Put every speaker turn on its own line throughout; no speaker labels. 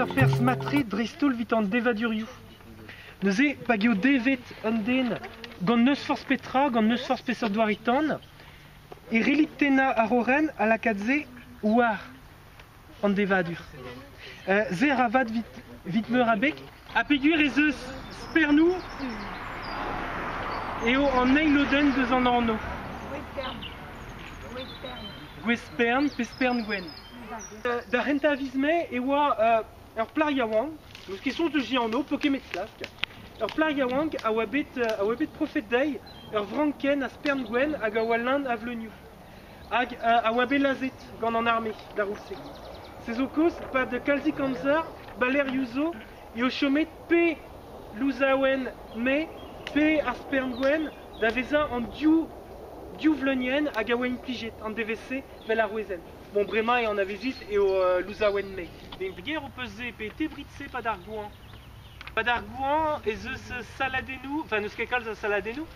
surpers matri dristol vitant devaduriu. Neuze pagio devet anden gant neus force petra, gant neus force pesor doaritan, et relitena a roren a la kadze ouar an devadur. Ze ravad vit meur abek, a peguer ez eus spernou eo an eiloden deus an anno. Gwespern, pespern gwen. Da renta vizme e oa ur plar yaouank, eus ket sont eus jianno, pokemet slask. Ur plar yaouank a oa bet profet dei ur vranken a spern gwen hag a oa land a vleuniou. Hag a oa bet lazet gant an arme da roulse. Se zo koz pa de kalzi kanzer, baler yuzo, eo chomet pe louzaouen me, pe ar spern gwen da veza an diou vleunien hag a oa implijet an DVC vel ar ouezen. Bon, brema e an avezit eo louzaouen me. Ben peger o peuse pe te britse pa d'ar gouan. Pa d'ar gouan ez eus saladenou, enfin neus ket kalz a saladenou,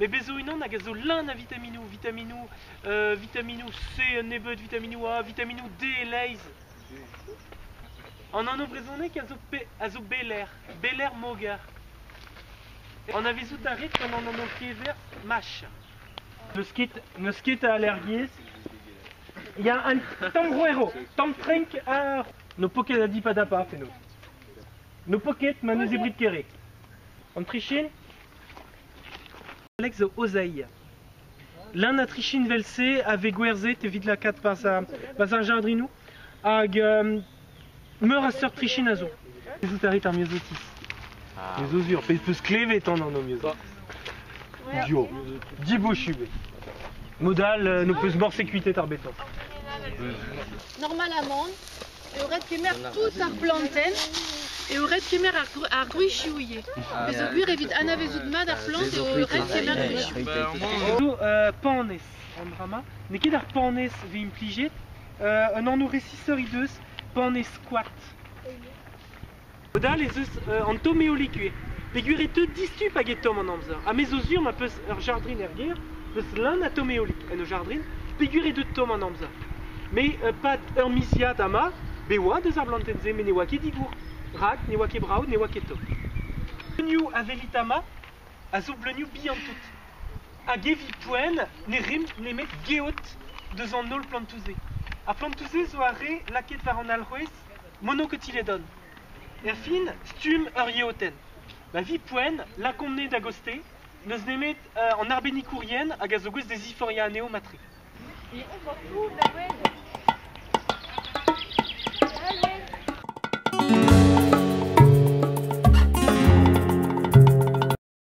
me bezo unan hag a zo lan a vitaminou, vitaminou C, nebeut, vitaminou A, vitaminou D e leiz. An anno brezonek a zo beler mogar. An avezout a ret gant an anno kever mach. Neus ket a allergiez, ya un tambrouero, tamprenk a... No poket a di pa da pa, fenno. No poket ma neus ebrit kere. An trichin? Alex zo ozaï. L'un a trichin velse a ve gwerzet evit la kat pas an jardrinou, hag meur a seur trichin a zo. Bezout a ret ar miozotis. Miozozur, peus klevet an anno miozot. Dio, dibo chube. Modal, no peus morse kuitet ar beton.
Normalement, il aurait kemer tout ar planten et aurait kemer ar gruichouye. Mais au guir évite anavezout mad ar plant et aurait kemer gruichouye.
Pannes an drama, ne ket ar pannes ve implijet, un anno resiseur ideus, pannes squat. Modal ez eus an tom eolikue. Peguret eut distu hag e tom an amzer. A mezozur ma peus ur jardrin er ger, peus l'un a tom eolik en o jardrin, peguret eut tom an amzer. Me pat ur misiat ama, be oa deus ar blantenze, me ne oa ket digour. Rak, ne oa ket brav, ne oa ket tom. Bleuniou a velit ama, a zo bleuniou bihan tout. Hag evit poen, ne rim ne met geot deus an nol plantouze. A plantouze zo a re laket war an alrouez, mono ket il e don. Er fin, stum ur yeoten. Ba vi poen, la komne d'agoste, neus nemet an arbeni kourien hag a zo gouest des iforia aneo matre.
Et on va tout la